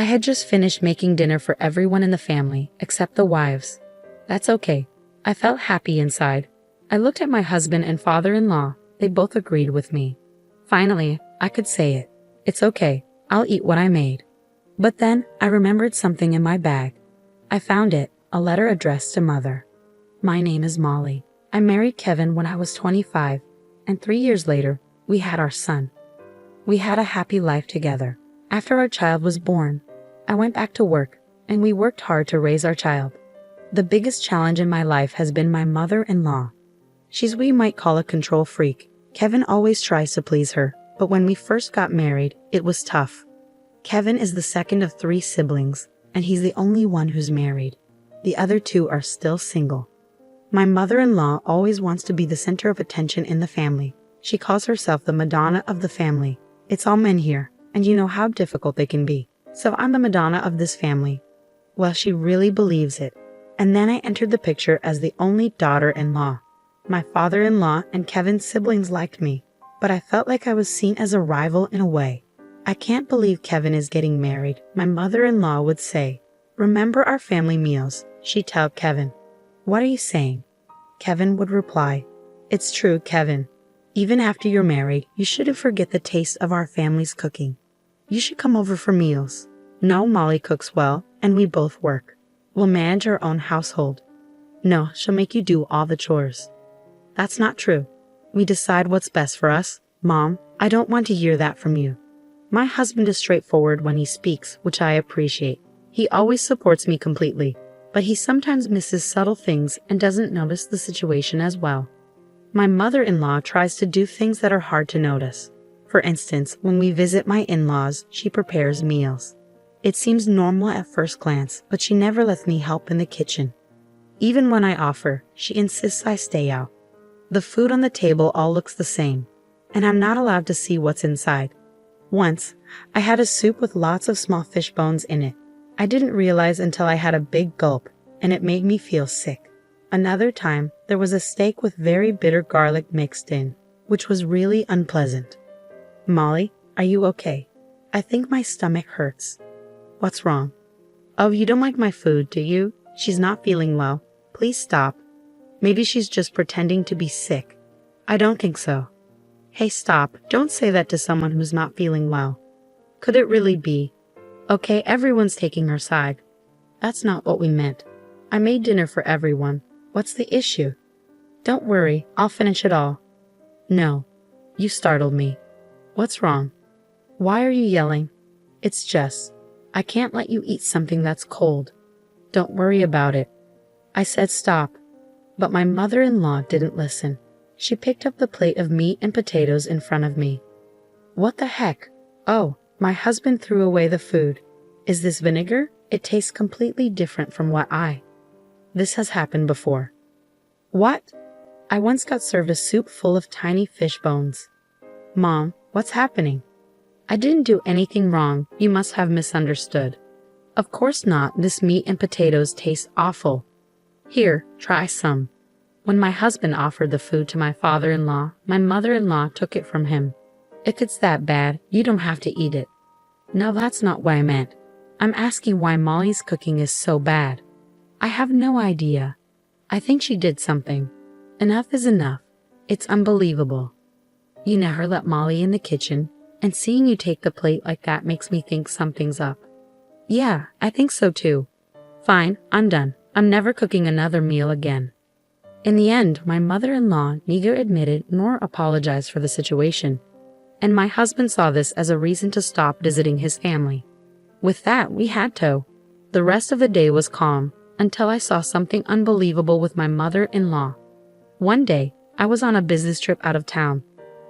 I had just finished making dinner for everyone in the family, except the wives. That's okay. I felt happy inside. I looked at my husband and father-in-law. They both agreed with me. Finally, I could say it. It's okay. I'll eat what I made. But then, I remembered something in my bag. I found it, a letter addressed to Mother. My name is Molly. I married Kevin when I was 25, and 3 years later, we had our son. We had a happy life together. After our child was born, I went back to work, and we worked hard to raise our child. The biggest challenge in my life has been my mother-in-law. She's what you might call a control freak. Kevin always tries to please her, but when we first got married, it was tough. Kevin is the second of 3 siblings, and he's the only one who's married. The other 2 are still single. My mother-in-law always wants to be the center of attention in the family. She calls herself the Madonna of the family. It's all men here, and you know how difficult they can be. So I'm the Madonna of this family. Well, she really believes it. And then I entered the picture as the only daughter-in-law. My father-in-law and Kevin's siblings liked me, but I felt like I was seen as a rival in a way. I can't believe Kevin is getting married, my mother-in-law would say. Remember our family meals, she'd tell Kevin. What are you saying? Kevin would reply. It's true, Kevin. Even after you're married, you shouldn't forget the taste of our family's cooking. You should come over for meals. No, Molly cooks well, and we both work. We'll manage our own household. No, she'll make you do all the chores. That's not true. We decide what's best for us. Mom, I don't want to hear that from you. My husband is straightforward when he speaks, which I appreciate. He always supports me completely, but he sometimes misses subtle things and doesn't notice the situation as well. My mother-in-law tries to do things that are hard to notice. For instance, when we visit my in-laws, she prepares meals. It seems normal at first glance, but she never lets me help in the kitchen. Even when I offer, she insists I stay out. The food on the table all looks the same, and I'm not allowed to see what's inside. Once, I had a soup with lots of small fish bones in it. I didn't realize until I had a big gulp, and it made me feel sick. Another time, there was a steak with very bitter garlic mixed in, which was really unpleasant. Molly, are you okay? I think my stomach hurts. What's wrong? Oh, you don't like my food, do you? She's not feeling well. Please stop. Maybe she's just pretending to be sick. I don't think so. Hey, stop. Don't say that to someone who's not feeling well. Could it really be? Okay, everyone's taking her side. That's not what we meant. I made dinner for everyone. What's the issue? Don't worry, I'll finish it all. No. You startled me. What's wrong? Why are you yelling? It's just, I can't let you eat something that's cold. Don't worry about it. I said stop. But my mother-in-law didn't listen. She picked up the plate of meat and potatoes in front of me. What the heck? Oh, my husband threw away the food. Is this vinegar? It tastes completely different from what This has happened before. What? I once got served a soup full of tiny fish bones. Mom, what's happening? I didn't do anything wrong. You must have misunderstood. Of course not. This meat and potatoes taste awful. Here, try some. When my husband offered the food to my father-in-law, my mother-in-law took it from him. If it's that bad, you don't have to eat it. No, that's not what I meant. I'm asking why Molly's cooking is so bad. I have no idea. I think she did something. Enough is enough. It's unbelievable. You never let Molly in the kitchen, and seeing you take the plate like that makes me think something's up. Yeah, I think so too. Fine, I'm done. I'm never cooking another meal again. In the end, my mother-in-law neither admitted nor apologized for the situation, and my husband saw this as a reason to stop visiting his family. With that, we had to. The rest of the day was calm, until I saw something unbelievable with my mother-in-law. One day, I was on a business trip out of town.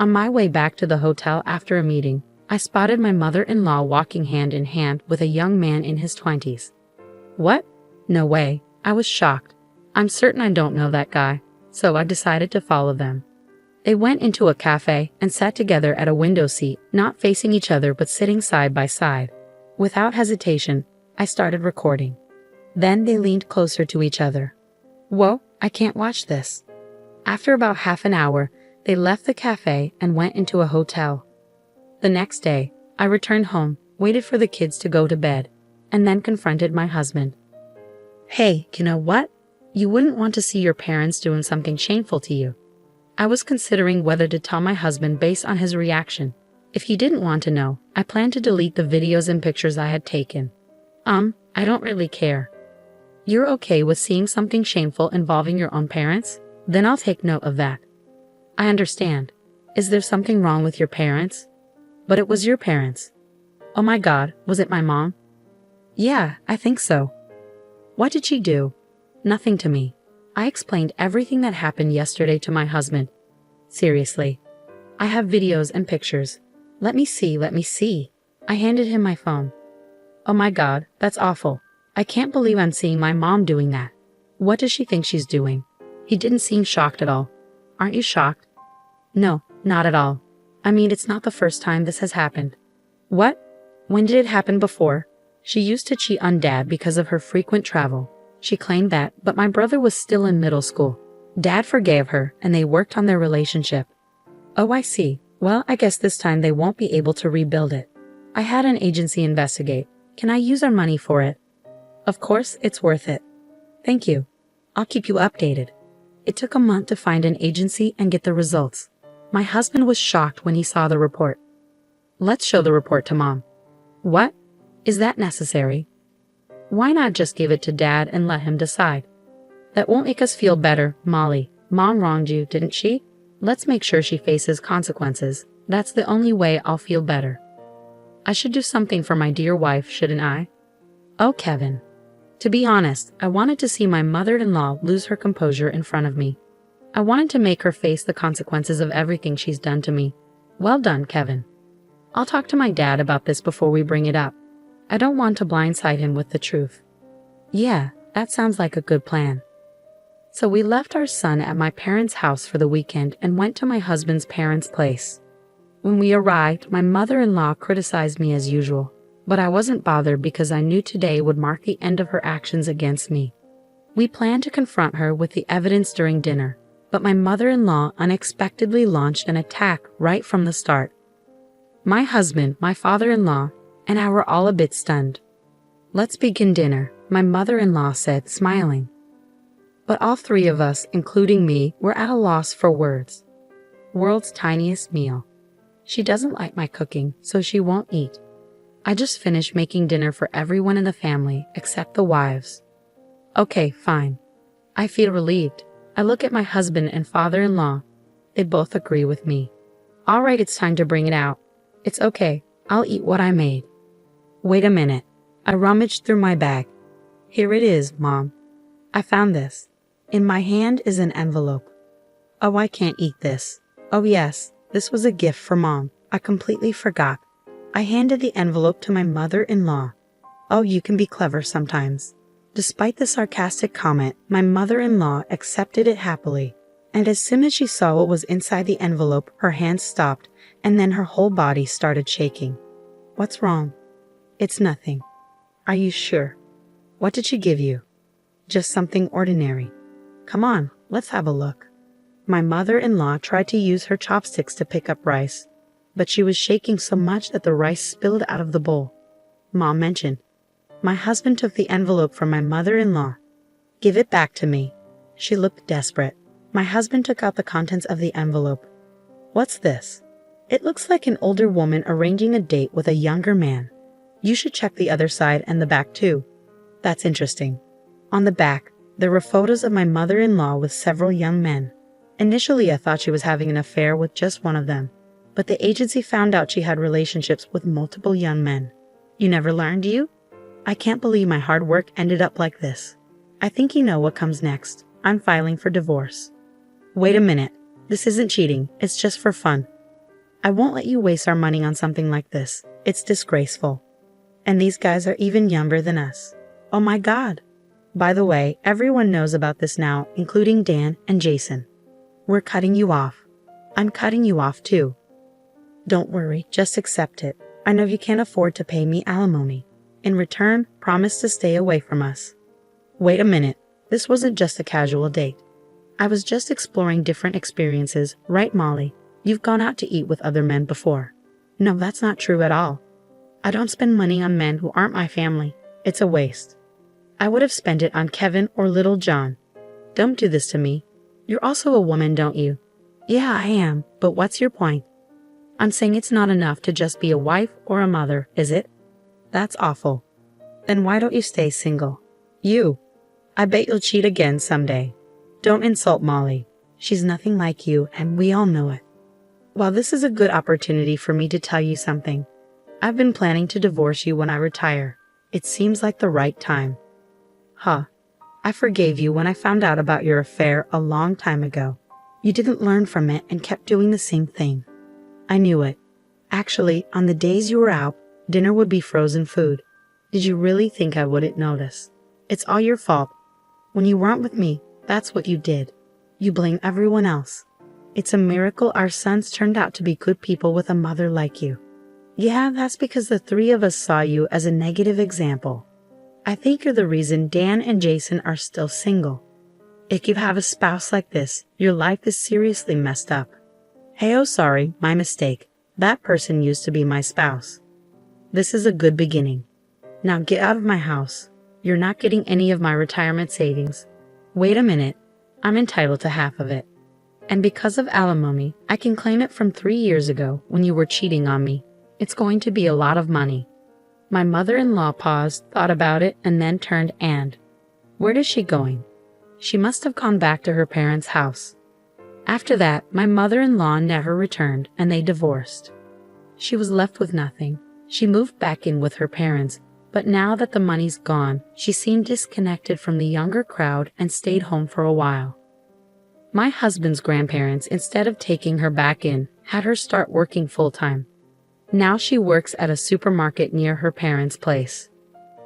On my way back to the hotel after a meeting, I spotted my mother-in-law walking hand in hand with a young man in his 20s. What? No way. I was shocked. I'm certain I don't know that guy, so I decided to follow them. They went into a cafe and sat together at a window seat, not facing each other but sitting side by side. Without hesitation, I started recording. Then they leaned closer to each other. Whoa, I can't watch this. After about half an hour, they left the cafe and went into a hotel. The next day, I returned home, waited for the kids to go to bed, and then confronted my husband. Hey, you know what? You wouldn't want to see your parents doing something shameful to you. I was considering whether to tell my husband based on his reaction. If he didn't want to know, I planned to delete the videos and pictures I had taken. I don't really care. You're okay with seeing something shameful involving your own parents? Then I'll take note of that. I understand. Is there something wrong with your parents? But it was your parents. Oh my God, was it my mom? Yeah, I think so. What did she do? Nothing to me. I explained everything that happened yesterday to my husband. Seriously. I have videos and pictures. Let me see. I handed him my phone. Oh my God, that's awful. I can't believe I'm seeing my mom doing that. What does she think she's doing? He didn't seem shocked at all. Aren't you shocked? No, not at all. I mean, it's not the first time this has happened. What? When did it happen before? She used to cheat on Dad because of her frequent travel. She claimed that, but my brother was still in middle school. Dad forgave her, and they worked on their relationship. Oh, I see. Well, I guess this time they won't be able to rebuild it. I had an agency investigate. Can I use our money for it? Of course, it's worth it. Thank you. I'll keep you updated. It took a month to find an agency and get the results. My husband was shocked when he saw the report. Let's show the report to Mom. What? Is that necessary? Why not just give it to Dad and let him decide? That won't make us feel better, Molly. Mom wronged you, didn't she? Let's make sure she faces consequences. That's the only way I'll feel better. I should do something for my dear wife, shouldn't I? Oh, Kevin. To be honest, I wanted to see my mother-in-law lose her composure in front of me. I wanted to make her face the consequences of everything she's done to me. Well done, Kevin. I'll talk to my dad about this before we bring it up. I don't want to blindside him with the truth. Yeah, that sounds like a good plan. So we left our son at my parents' house for the weekend and went to my husband's parents' place. When we arrived, my mother-in-law criticized me as usual, but I wasn't bothered because I knew today would mark the end of her actions against me. We planned to confront her with the evidence during dinner, but my mother-in-law unexpectedly launched an attack right from the start. My husband, my father-in-law, and I were all a bit stunned. Let's begin dinner, my mother-in-law said, smiling. But all three of us, including me, were at a loss for words. World's tiniest meal. She doesn't like my cooking, so she won't eat. I just finished making dinner for everyone in the family, except the wives. Okay, fine. I feel relieved. I look at my husband and father-in-law. They both agree with me. All right, it's time to bring it out. It's okay. I'll eat what I made. Wait a minute. I rummaged through my bag. Here it is, Mom. I found this. In my hand is an envelope. Oh, I can't eat this. Oh yes, this was a gift for Mom. I completely forgot. I handed the envelope to my mother-in-law. Oh, you can be clever sometimes. Despite the sarcastic comment, my mother-in-law accepted it happily. And as soon as she saw what was inside the envelope, her hands stopped, and then her whole body started shaking. What's wrong? It's nothing. Are you sure? What did she give you? Just something ordinary. Come on, let's have a look. My mother-in-law tried to use her chopsticks to pick up rice, but she was shaking so much that the rice spilled out of the bowl. Mom mentioned. My husband took the envelope from my mother-in-law. Give it back to me. She looked desperate. My husband took out the contents of the envelope. What's this? It looks like an older woman arranging a date with a younger man. You should check the other side and the back too. That's interesting. On the back, there were photos of my mother-in-law with several young men. Initially, I thought she was having an affair with just one of them, but the agency found out she had relationships with multiple young men. You never learned, do you? I can't believe my hard work ended up like this. I think you know what comes next. I'm filing for divorce. Wait a minute. This isn't cheating. It's just for fun. I won't let you waste our money on something like this. It's disgraceful. And these guys are even younger than us. Oh my God. By the way, everyone knows about this now, including Dan and Jason. We're cutting you off. I'm cutting you off too. Don't worry, just accept it. I know you can't afford to pay me alimony. In return, promise to stay away from us. Wait a minute. This wasn't just a casual date. I was just exploring different experiences, right, Molly? You've gone out to eat with other men before. No, that's not true at all. I don't spend money on men who aren't my family. It's a waste. I would have spent it on Kevin or little John. Don't do this to me. You're also a woman, don't you? Yeah, I am, but what's your point? I'm saying it's not enough to just be a wife or a mother, is it? That's awful. Then why don't you stay single? You. I bet you'll cheat again someday. Don't insult Molly. She's nothing like you, and we all know it. Well, this is a good opportunity for me to tell you something. I've been planning to divorce you when I retire. It seems like the right time. Huh. I forgave you when I found out about your affair a long time ago. You didn't learn from it and kept doing the same thing. I knew it. Actually, on the days you were out, dinner would be frozen food. Did you really think I wouldn't notice? It's all your fault. When you weren't with me, that's what you did. You blame everyone else. It's a miracle our sons turned out to be good people with a mother like you. Yeah, that's because the three of us saw you as a negative example. I think you're the reason Dan and Jason are still single. If you have a spouse like this, your life is seriously messed up. Hey, oh sorry, my mistake. That person used to be my spouse. This is a good beginning. Now get out of my house. You're not getting any of my retirement savings. Wait a minute. I'm entitled to half of it. And because of alimony, I can claim it from 3 years ago when you were cheating on me. It's going to be a lot of money. My mother-in-law paused, thought about it, and then turned and, where is she going? She must have gone back to her parents' house. After that, my mother-in-law never returned, and they divorced. She was left with nothing. She moved back in with her parents, but now that the money's gone, she seemed disconnected from the younger crowd and stayed home for a while. My husband's grandparents, instead of taking her back in, had her start working full-time. Now she works at a supermarket near her parents' place.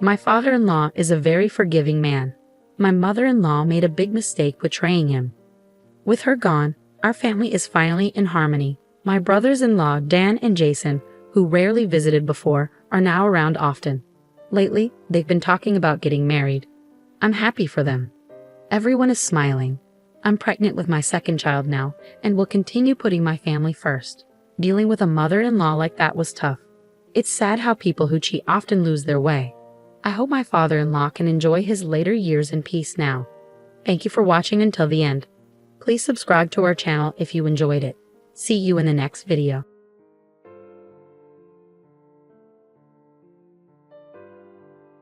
My father-in-law is a very forgiving man. My mother-in-law made a big mistake betraying him. With her gone, our family is finally in harmony. My brothers-in-law, Dan and Jason, who rarely visited before, are now around often. Lately, they've been talking about getting married. I'm happy for them. Everyone is smiling. I'm pregnant with my second child now, and will continue putting my family first. Dealing with a mother-in-law like that was tough. It's sad how people who cheat often lose their way. I hope my father-in-law can enjoy his later years in peace now. Thank you for watching until the end. Please subscribe to our channel if you enjoyed it. See you in the next video.